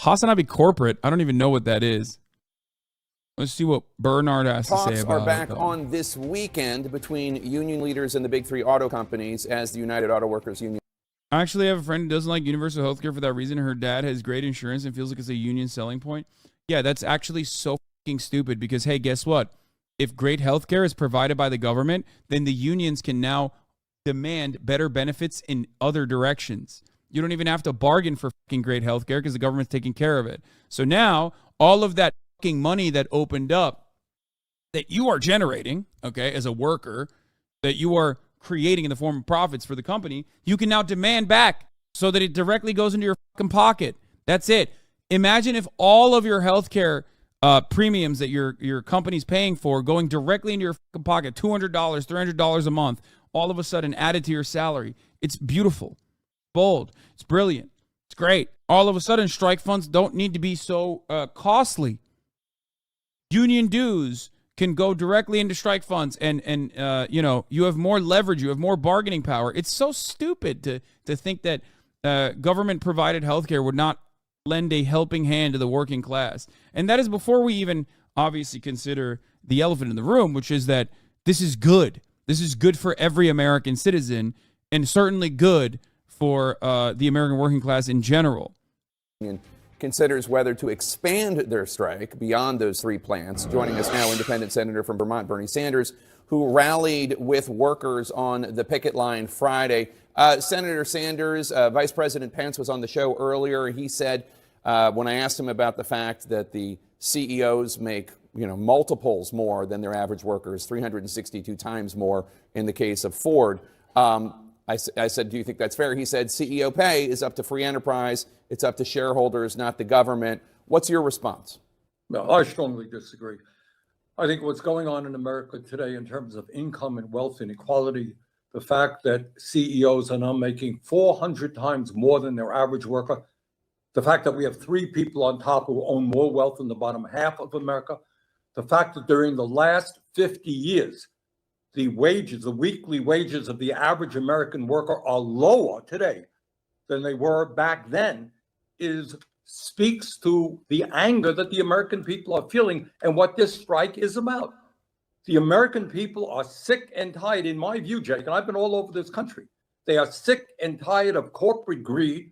HasanAbi corporate. I don't even know what that is. Let's see what Bernard has to say Talks about are back it. on this weekend between union leaders and the big three auto companies as the United Auto Workers Union. I actually have a friend who doesn't like universal health care for that reason. Her dad has great insurance and feels like it's a union selling point. Yeah, that's actually so fucking stupid because, hey, guess what? If great health care is provided by the government, then the unions can now demand better benefits in other directions. You don't even have to bargain for fucking great health care because the government's taking care of it. So now all of that fucking money that opened up that you are generating, okay, as a worker, that you are creating in the form of profits for the company, you can now demand back so that it directly goes into your fucking pocket. That's it. Imagine if all of your healthcare premiums that your company's paying for going directly into your fucking pocket, $200, $300 a month, all of a sudden added to your salary. It's beautiful, bold, it's brilliant, it's great. All of a sudden, strike funds don't need to be so costly. Union dues can go directly into strike funds, and you have more leverage, you have more bargaining power. It's so stupid to think that government provided healthcare would not lend a helping hand to the working class. And that is before we even obviously consider the elephant in the room, which is that this is good. This is good for every American citizen, and certainly good for the American working class in general. Considers whether to expand their strike beyond those three plants. Joining us now, independent senator from Vermont, Bernie Sanders, who rallied with workers on the picket line Friday. Senator Sanders, Vice President Pence was on the show earlier. He said, when I asked him about the fact that the CEOs make multiples more than their average workers, 362 times more in the case of Ford, I said, do you think that's fair? He said, CEO pay is up to free enterprise. It's up to shareholders, not the government. What's your response? No, I strongly disagree. I think what's going on in America today in terms of income and wealth inequality, the fact that CEOs are now making 400 times more than their average worker, the fact that we have three people on top who own more wealth than the bottom half of America, the fact that during the last 50 years, the weekly wages of the average American worker are lower today than they were back then, speaks to the anger that the American people are feeling and what this strike is about. The American people are sick and tired, in my view, Jake, and I've been all over this country. They are sick and tired of corporate greed,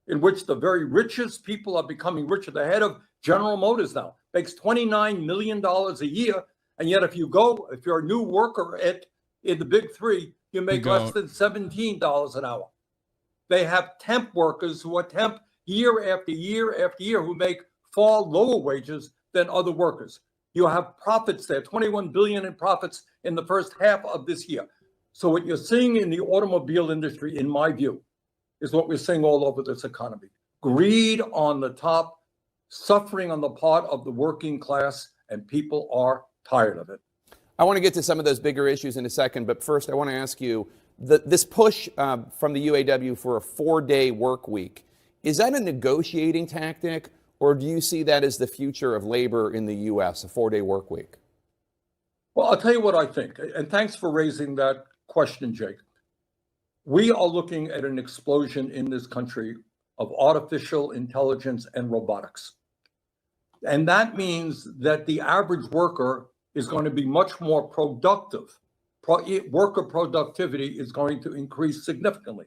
in which the very richest people are becoming richer. The head of General Motors now makes $29 million a year. And yet, if you're a new worker in the big three, you make less than $17 an hour. They have temp workers who are temp year after year after year who make far lower wages than other workers. You have profits there, $21 billion in profits in the first half of this year. So what you're seeing in the automobile industry, in my view, is what we're seeing all over this economy. Greed on the top, suffering on the part of the working class, and people are tired of it. I want to get to some of those bigger issues in a second, but first I want to ask you, this push from the UAW for a 4-day work week, is that a negotiating tactic, or do you see that as the future of labor in the U.S., a 4-day work week? Well, I'll tell you what I think, and thanks for raising that question, Jake. We are looking at an explosion in this country of artificial intelligence and robotics. And that means that the average worker is going to be much more productive. Worker productivity is going to increase significantly.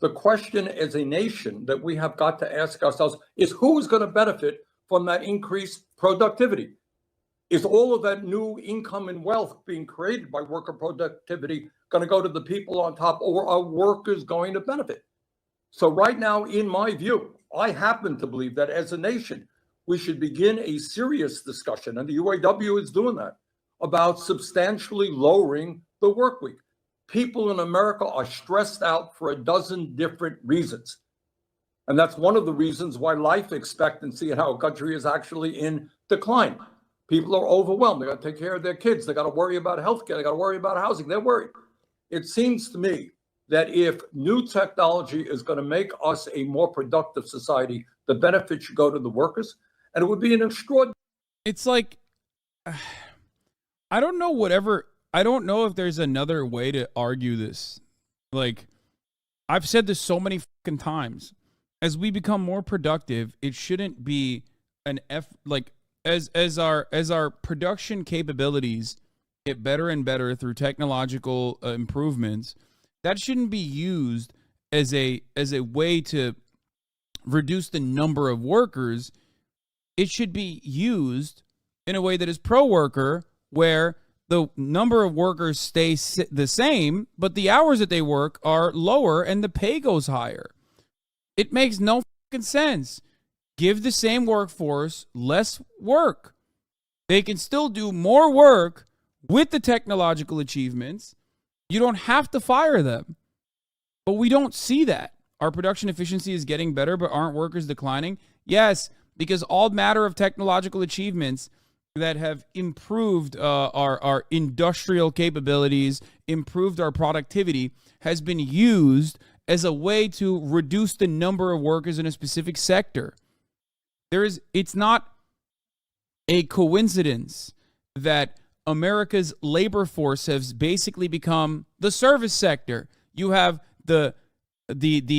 The question as a nation that we have got to ask ourselves is who is going to benefit from that increased productivity? Is all of that new income and wealth being created by worker productivity going to go to the people on top, or are workers going to benefit? So right now, in my view, I happen to believe that as a nation, we should begin a serious discussion, and the UAW is doing that, about substantially lowering the work week. People in America are stressed out for a dozen different reasons. And that's one of the reasons why life expectancy in our country is actually in decline. People are overwhelmed. They got to take care of their kids. They got to worry about healthcare. They got to worry about housing. They're worried. It seems to me that if new technology is going to make us a more productive society, the benefit should go to the workers. And it would be an extraordinary. It's like, I don't know if there's another way to argue this. Like, I've said this so many fucking times. as we become more productive, it shouldn't be as our production capabilities get better and better through technological improvements. That shouldn't be used as a way to reduce the number of workers. It should be used in a way that is pro-worker, where the number of workers stay the same, but the hours that they work are lower and the pay goes higher. It makes no fucking sense. Give the same workforce less work. They can still do more work with the technological achievements. You don't have to fire them. But we don't see that. Our production efficiency is getting better, but aren't workers declining? Yes, because all matter of technological achievements that have improved our industrial capabilities, improved our productivity, has been used as a way to reduce the number of workers in a specific sector. It's not a coincidence that America's labor force has basically become the service sector. You have the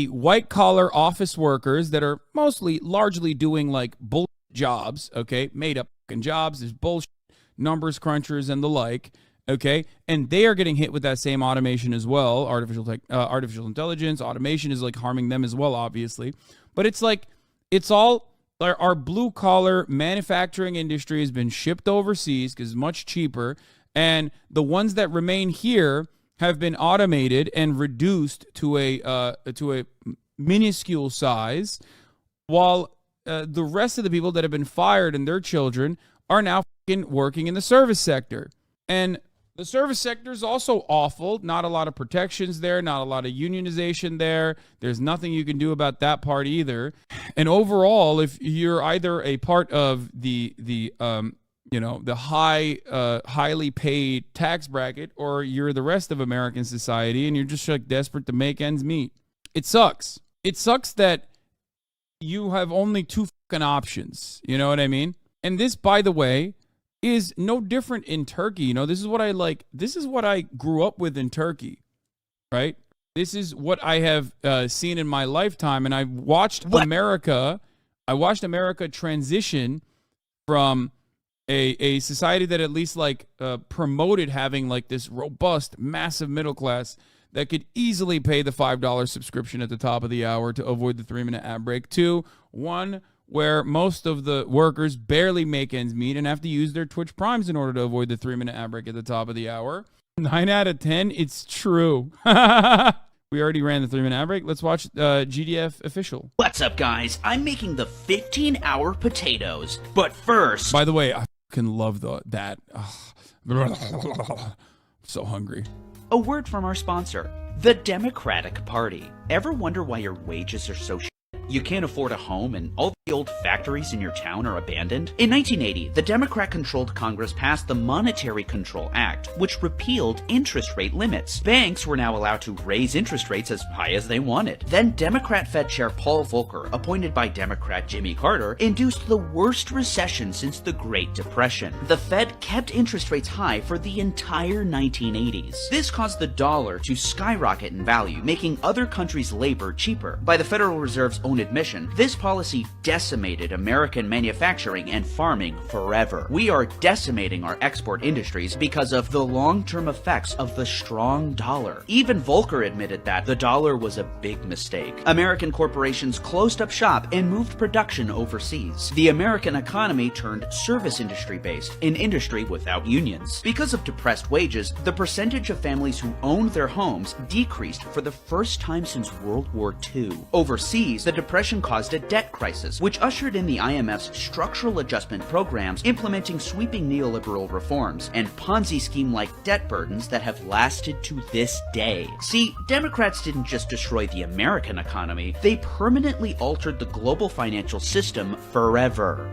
white collar office workers that are largely doing like bullshit jobs, okay, made up fucking jobs. There's bullshit numbers crunchers and the like, okay, and they are getting hit with that same automation as well. Artificial intelligence, automation is like harming them as well, obviously. But it's like our blue collar manufacturing industry has been shipped overseas because it's much cheaper, and the ones that remain here have been automated and reduced to a minuscule size, while the rest of the people that have been fired and their children are now working in the service sector. And the service sector is also awful. Not a lot of protections there, not a lot of unionization there. There's nothing you can do about that part either. And overall, if you're either a part of the highly paid tax bracket, or you're the rest of American society and you're just like desperate to make ends meet, it sucks. It sucks that you have only two fucking options. You know what I mean? And this, by the way, is no different in Turkey. You know, this is what I like. This is what I grew up with in Turkey, right? This is what I have seen in my lifetime, and I watched America. I watched America transition from a society that at least promoted having like this robust, massive middle class that could easily pay the $5 subscription at the top of the hour to avoid the 3-minute ad break, to one where most of the workers barely make ends meet and have to use their Twitch Primes in order to avoid the 3-minute ad break at the top of the hour. 9 out of 10, it's true. We already ran the 3-minute ad break. Let's watch GDF official. What's up, guys? I'm making the 15-hour potatoes. But first... By the way, I fucking love that. I'm so hungry. A word from our sponsor, the Democratic Party. Ever wonder why your wages are so you can't afford a home and all the old factories in your town are abandoned? In 1980, the Democrat-controlled Congress passed the Monetary Control Act, which repealed interest rate limits. Banks were now allowed to raise interest rates as high as they wanted. Then Democrat Fed Chair Paul Volcker, appointed by Democrat Jimmy Carter, induced the worst recession since the Great Depression. The Fed kept interest rates high for the entire 1980s. This caused the dollar to skyrocket in value, making other countries' labor cheaper. By the Federal Reserve's own admission, this policy decimated American manufacturing and farming forever. We are decimating our export industries because of the long-term effects of the strong dollar. Even Volcker admitted that the dollar was a big mistake. American corporations closed up shop and moved production overseas. The American economy turned service industry based, an industry without unions. Because of depressed wages, the percentage of families who owned their homes decreased for the first time since World War II. Overseas, the Depression caused a debt crisis, which ushered in the IMF's structural adjustment programs, implementing sweeping neoliberal reforms and Ponzi scheme-like debt burdens that have lasted to this day. See, Democrats didn't just destroy the American economy, they permanently altered the global financial system forever.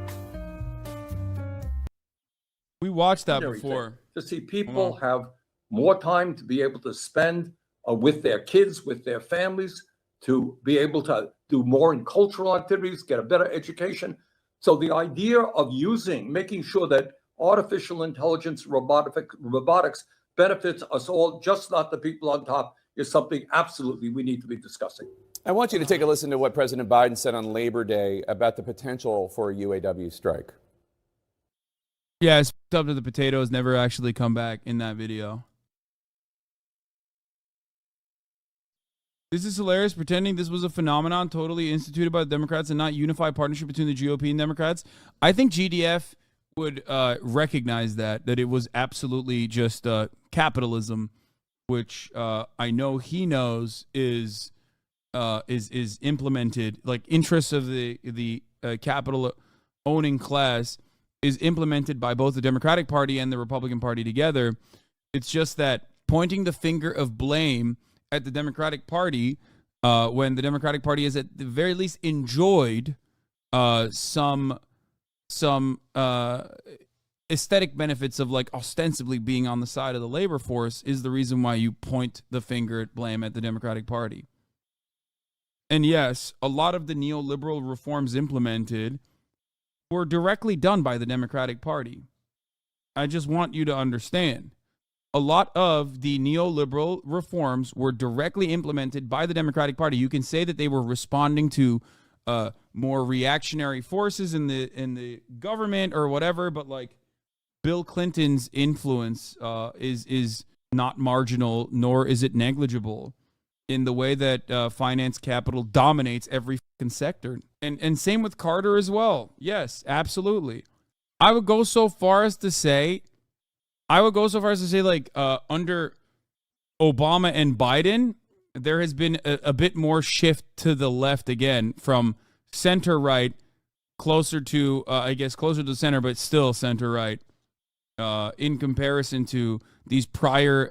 We watched that before. To see people have more time to be able to spend with their kids, with their families, to be able to do more in cultural activities, get a better education. So the idea of making sure that artificial intelligence, robotics benefits us all, just not the people on top, is something absolutely we need to be discussing. I want you to take a listen to what President Biden said on Labor Day about the potential for a UAW strike. Yeah, it's up to the potatoes, never actually come back in that video. This is hilarious, pretending this was a phenomenon totally instituted by the Democrats and not unified partnership between the GOP and Democrats. I think GDF would recognize that it was absolutely just capitalism, which I know he knows is implemented, like interests of the capital owning class is implemented by both the Democratic Party and the Republican Party together. It's just that pointing the finger of blame at the Democratic Party when the Democratic Party has at the very least enjoyed some aesthetic benefits of like ostensibly being on the side of the labor force is the reason why you point the finger at blame at the Democratic Party. And yes, a lot of the neoliberal reforms implemented were directly done by the Democratic Party. I just want you to understand. A lot of the neoliberal reforms were directly implemented by the Democratic Party. You can say that they were responding to more reactionary forces in the government or whatever, but like Bill Clinton's influence is not marginal, nor is it negligible in the way that finance capital dominates every fucking sector. And same with Carter as well. Yes, absolutely. I would go so far as to say, like, under Obama and Biden, there has been a bit more shift to the left again from center right, closer to, closer to center, but still center right, in comparison to these prior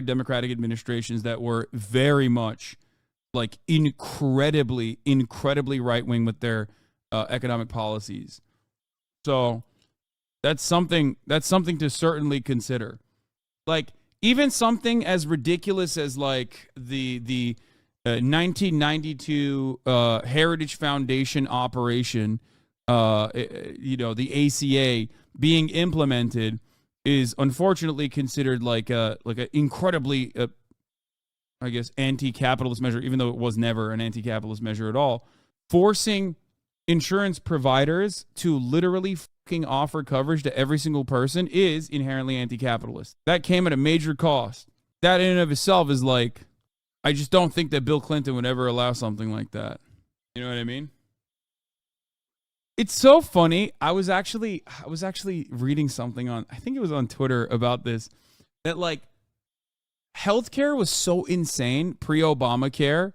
Democratic administrations that were very much like incredibly right wing with their economic policies. So that's something to certainly consider. Like even something as ridiculous as like the 1992 Heritage Foundation operation, the ACA being implemented is unfortunately considered like a incredibly anti-capitalist measure, even though it was never an anti-capitalist measure at all. Forcing insurance providers to literally fucking offer coverage to every single person is inherently anti-capitalist. That came at a major cost. That in and of itself is like, I just don't think that Bill Clinton would ever allow something like that. You know what I mean? It's so funny. I was actually reading something on, I think it was on Twitter about this, that like healthcare was so insane pre-Obamacare,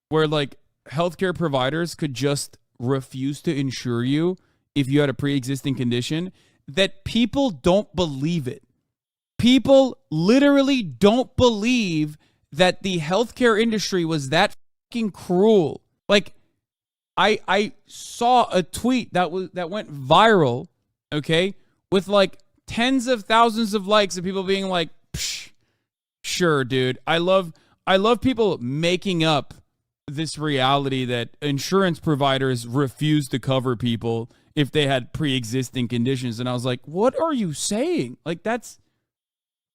where like healthcare providers could just refuse to insure you if you had a pre-existing condition, that people don't believe it. People literally don't believe that the healthcare industry was that fucking cruel. Like, I saw a tweet that went viral, okay, with like tens of thousands of likes of people being like, psh, sure, dude. I love people making up this reality that insurance providers refuse to cover people if they had pre-existing conditions. And I was like, what are you saying? Like that's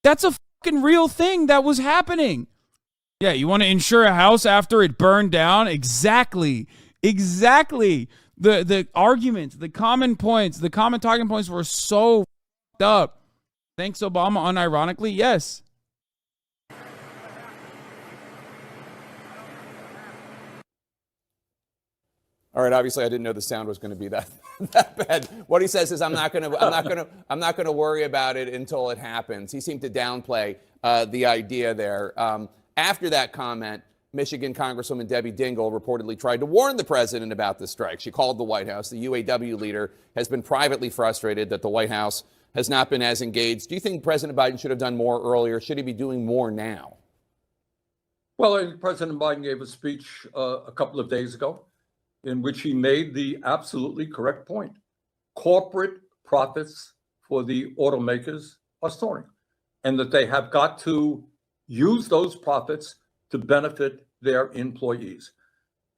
a fucking real thing that was happening. Yeah, you want to insure a house after it burned down? Exactly. The arguments, the common points, the common talking points were so fucked up. Thanks, Obama, unironically, yes. All right. Obviously, I didn't know the sound was going to be that bad. What he says is, I'm not going to worry about it until it happens. He seemed to downplay the idea there. After that comment, Michigan Congresswoman Debbie Dingell reportedly tried to warn the president about the strike. She called the White House. The UAW leader has been privately frustrated that the White House has not been as engaged. Do you think President Biden should have done more earlier? Should he be doing more now? Well, I think President Biden gave a speech a couple of days ago in which he made the absolutely correct point. Corporate profits for the automakers are soaring, and that they have got to use those profits to benefit their employees.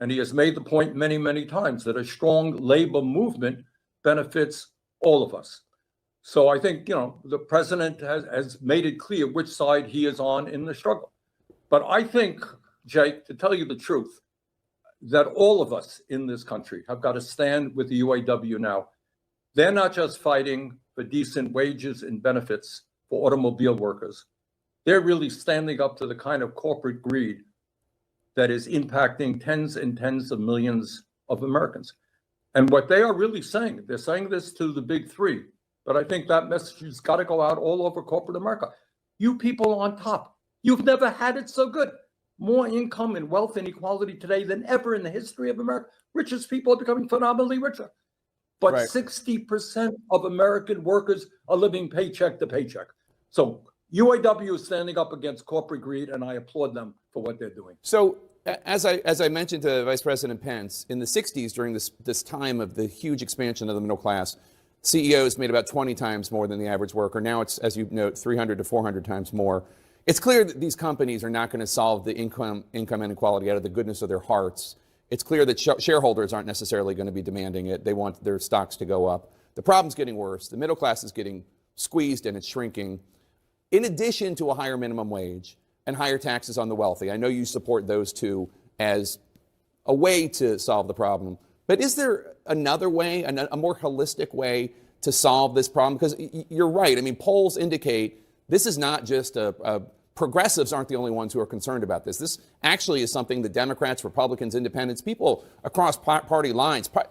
And he has made the point many, many times that a strong labor movement benefits all of us. So I think, the president has made it clear which side he is on in the struggle. But I think Jake, to tell you the truth, that all of us in this country have got to stand with the UAW now. They're not just fighting for decent wages and benefits for automobile workers. They're really standing up to the kind of corporate greed that is impacting tens and tens of millions of Americans. And what they are really saying, they're saying this to the big three, but I think that message has got to go out all over corporate America. You people on top, you've never had it so good. More income and wealth inequality today than ever in the history of America. Richest people are becoming phenomenally richer. But Right. 60% of American workers are living paycheck to paycheck. So UAW is standing up against corporate greed, and I applaud them for what they're doing. So as I mentioned to Vice President Pence, in the 60s, during this time of the huge expansion of the middle class, CEOs made about 20 times more than the average worker. Now it's, as you note, 300 to 400 times more. It's clear that these companies are not going to solve the income inequality out of the goodness of their hearts. It's clear that shareholders aren't necessarily going to be demanding it. They want their stocks to go up. The problem's getting worse. The middle class is getting squeezed and it's shrinking. In addition to a higher minimum wage and higher taxes on the wealthy, I know you support those two as a way to solve the problem. But is there another way, a more holistic way to solve this problem? Because you're right. I mean, polls indicate this is not just progressives aren't the only ones who are concerned about this. This actually is something that Democrats, Republicans, Independents, people across party lines, part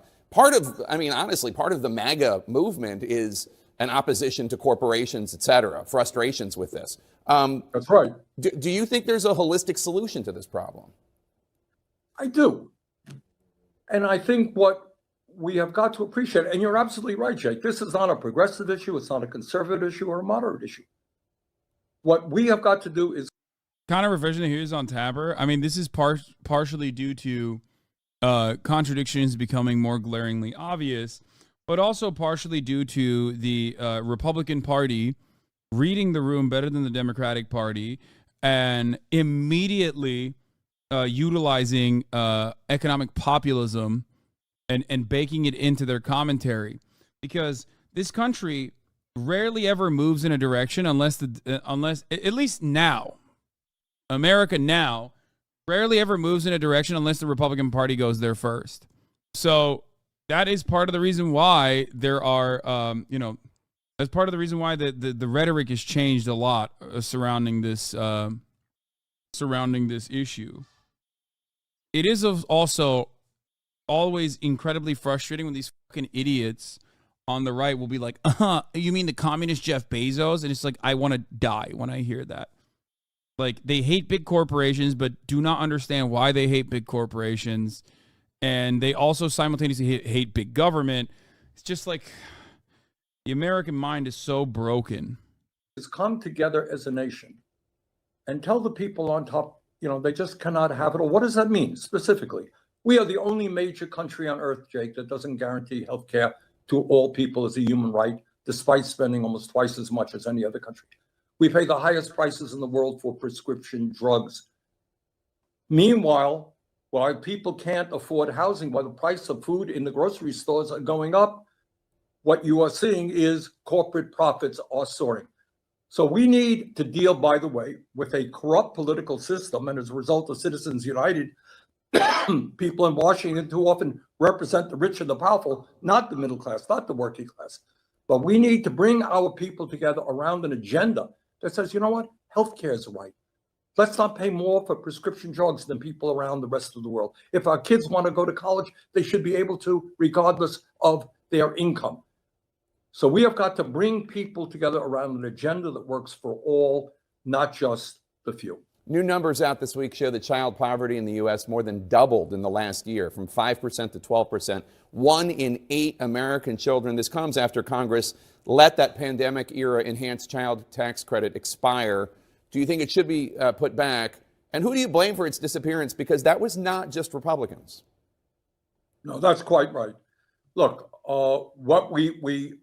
of the MAGA movement is an opposition to corporations, et cetera, frustrations with this. That's right. Do you think there's a holistic solution to this problem? I do. And I think what we have got to appreciate, and you're absolutely right, Jake, this is not a progressive issue, it's not a conservative issue or a moderate issue. What we have got to do is kind of revision here on Tapper. I mean, this is partially due to contradictions becoming more glaringly obvious, but also partially due to the Republican Party reading the room better than the Democratic Party and immediately utilizing economic populism and baking it into their commentary. Because this country rarely ever moves in a direction unless at least now, America now rarely ever moves in a direction unless the Republican Party goes there first. So that is part of the reason why there are, that's part of the reason why the rhetoric has changed a lot surrounding this issue. It is also always incredibly frustrating when these fucking idiots on the right will be like, you mean the communist Jeff Bezos? And it's like, I want to die when I hear that. Like, they hate big corporations, but do not understand why they hate big corporations. And they also simultaneously hate big government. It's just like the American mind is so broken. Is come together as a nation and tell the people on top, they just cannot have it all. What does that mean specifically? We are the only major country on earth, Jake, that doesn't guarantee health care to all people as a human right, despite spending almost twice as much as any other country. We pay the highest prices in the world for prescription drugs. Meanwhile, while people can't afford housing, while the price of food in the grocery stores are going up, what you are seeing is corporate profits are soaring. So we need to deal, by the way, with a corrupt political system, and as a result of Citizens United, people in Washington too often represent the rich and the powerful, not the middle class, not the working class. But we need to bring our people together around an agenda that says, you know what, healthcare is right. Let's not pay more for prescription drugs than people around the rest of the world. If our kids want to go to college, they should be able to, regardless of their income. So we have got to bring people together around an agenda that works for all, not just the few. New numbers out this week show that child poverty in the U.S. more than doubled in the last year, from 5% to 12%. 1 in 8 American children. This comes after Congress let that pandemic-era enhanced child tax credit expire. Do you think it should be put back? And who do you blame for its disappearance? Because that was not just Republicans. No, that's quite right. Look, what we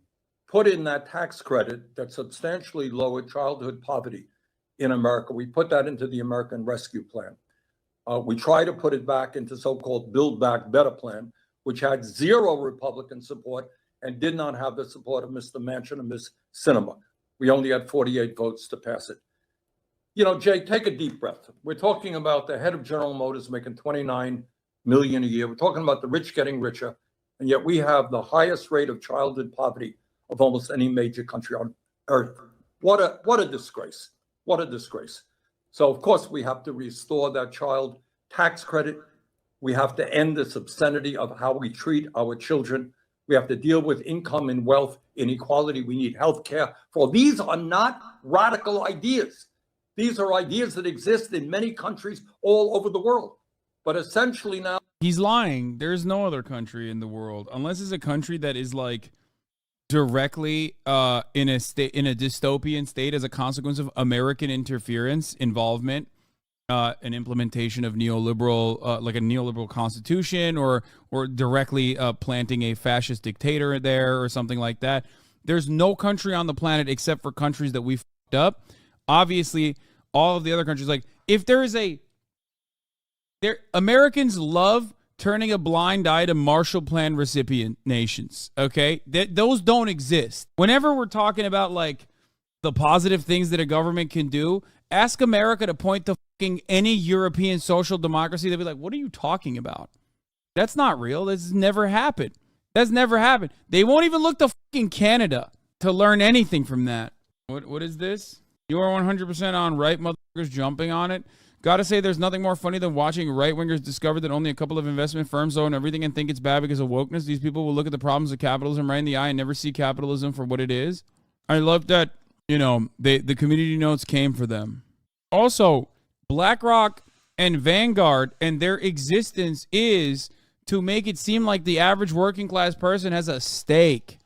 put in that tax credit that substantially lowered childhood poverty in America, we put that into the American Rescue Plan. We try to put it back into so-called Build Back Better plan, which had 0 Republican support and did not have the support of Mr. Manchin and Ms. Sinema. We only had 48 votes to pass it. Jay, take a deep breath. We're talking about the head of General Motors making $29 million a year. We're talking about the rich getting richer, and yet we have the highest rate of childhood poverty of almost any major country on earth. What a disgrace. What a disgrace. So, of course, we have to restore that child tax credit. We have to end this obscenity of how we treat our children. We have to deal with income and wealth inequality. We need health care. For these are not radical ideas. These are ideas that exist in many countries all over the world. But essentially now... He's lying. There's no other country in the world, unless it's a country that is like directly in a dystopian state as a consequence of American interference, involvement, an implementation of neoliberal, like a neoliberal constitution, or directly planting a fascist dictator there or something like that. There's no country on the planet except for countries that we fucked up. Obviously, all of the other countries, like if there is Americans love turning a blind eye to Marshall Plan recipient nations. Okay, those don't exist. Whenever we're talking about like the positive things that a government can do, ask America to point to fucking any European social democracy. They'll be like, "What are you talking about? That's not real. This has never happened. That's never happened." They won't even look to fucking Canada to learn anything from that. What is this? You are 100% on right, motherfuckers jumping on it. Gotta say, there's nothing more funny than watching right-wingers discover that only a couple of investment firms own everything and think it's bad because of wokeness. These people will look at the problems of capitalism right in the eye and never see capitalism for what it is. I love that, the community notes came for them. Also, BlackRock and Vanguard and their existence is to make it seem like the average working class person has a stake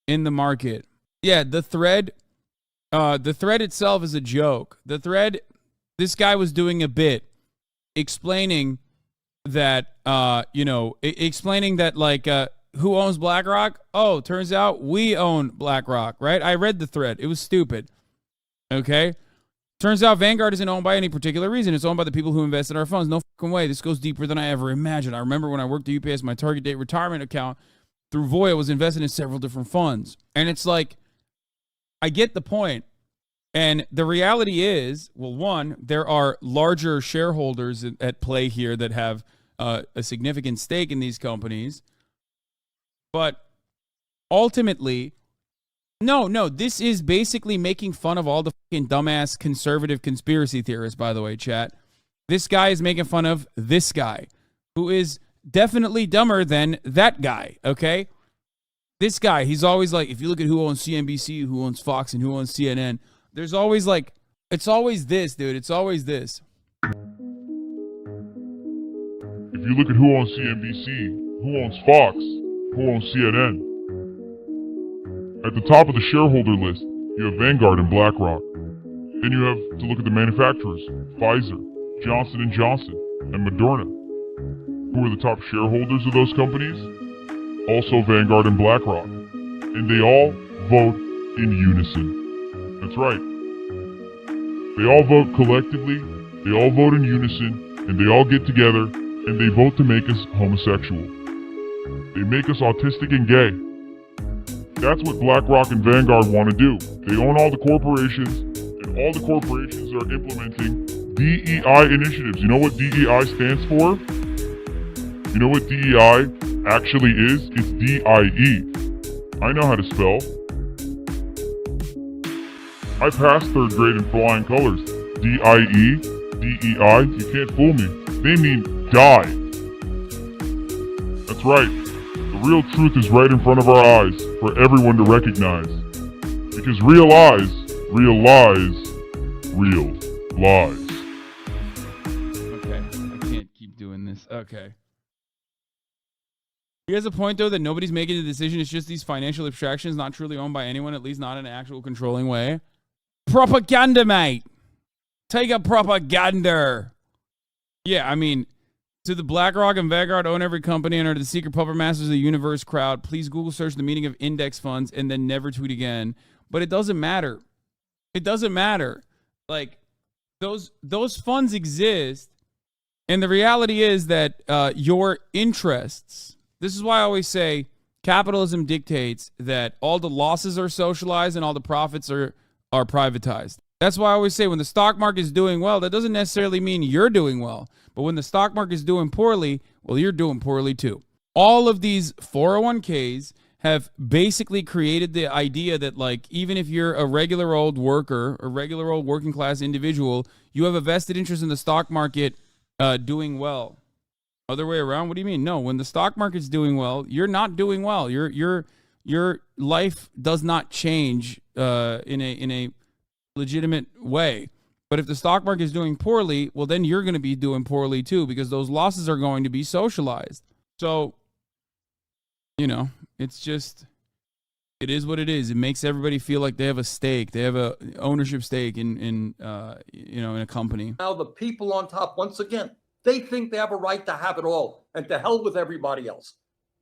in the market. Yeah, the thread itself is a joke. The thread, this guy was doing a bit explaining that, explaining that like, who owns BlackRock? Oh, turns out we own BlackRock, right? I read the thread. It was stupid. Okay. Turns out Vanguard isn't owned by any particular reason. It's owned by the people who invest in our funds. No fucking way. This goes deeper than I ever imagined. I remember when I worked at UPS, my target date retirement account through Voya was invested in several different funds. And it's like, I get the point. And the reality is, well, one, there are larger shareholders at play here that have a significant stake in these companies. But ultimately, no, this is basically making fun of all the fucking dumbass conservative conspiracy theorists, by the way, chat. This guy is making fun of this guy, who is definitely dumber than that guy, okay? This guy, he's always like, if you look at who owns CNBC, who owns Fox, and who owns CNN, there's always like, it's always this, dude. It's always this. If you look at who owns CNBC, who owns Fox, who owns CNN, at the top of the shareholder list, you have Vanguard and BlackRock. Then you have to look at the manufacturers, Pfizer, Johnson & Johnson, and Moderna. Who are the top shareholders of those companies? Also Vanguard and BlackRock. And they all vote in unison. That's right. They all vote collectively, they all vote in unison, and they all get together, and they vote to make us homosexual. They make us autistic and gay. That's what BlackRock and Vanguard want to do. They own all the corporations, and all the corporations are implementing DEI initiatives. You know what DEI stands for? You know what DEI actually is? It's D-I-E. I know how to spell. I passed 3rd grade in flying colors. D-I-E, D-E-I, you can't fool me. They mean die. That's right. The real truth is right in front of our eyes for everyone to recognize. Because real lies, real lies, real lies. Okay, I can't keep doing this. Okay. He has a point, though, that nobody's making the decision. It's just these financial abstractions not truly owned by anyone, at least not in an actual controlling way. Propaganda, mate. Take a propaganda. Yeah, I mean, do the BlackRock and Vanguard own every company and are the secret puppet masters of the universe crowd? Please Google search the meaning of index funds and then never tweet again. But it doesn't matter. It doesn't matter. Like, those funds exist, and the reality is that your interests. This is why I always say capitalism dictates that all the losses are socialized and all the profits are privatized. That's why I always say when the stock market is doing well, that doesn't necessarily mean you're doing well. But when the stock market is doing poorly, well, you're doing poorly too. All of these 401ks have basically created the idea that, like, even if you're a regular old worker, a regular old working class individual, you have a vested interest in the stock market doing well. Other way around? What do you mean? No, when the stock market's doing well, you're not doing well. Your life does not change in a legitimate way. But if the stock market is doing poorly, well, then you're going to be doing poorly too, because those losses are going to be socialized. So, you know, it's just, it is what it is. It makes everybody feel like they have a stake. They have a ownership stake in a company. Now the people on top, once again, they think they have a right to have it all, and to hell with everybody else.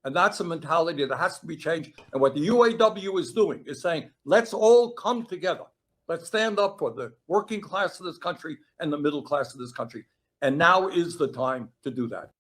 And that's a mentality that has to be changed. And what the UAW is doing is saying, let's all come together. Let's stand up for the working class of this country and the middle class of this country. And now is the time to do that.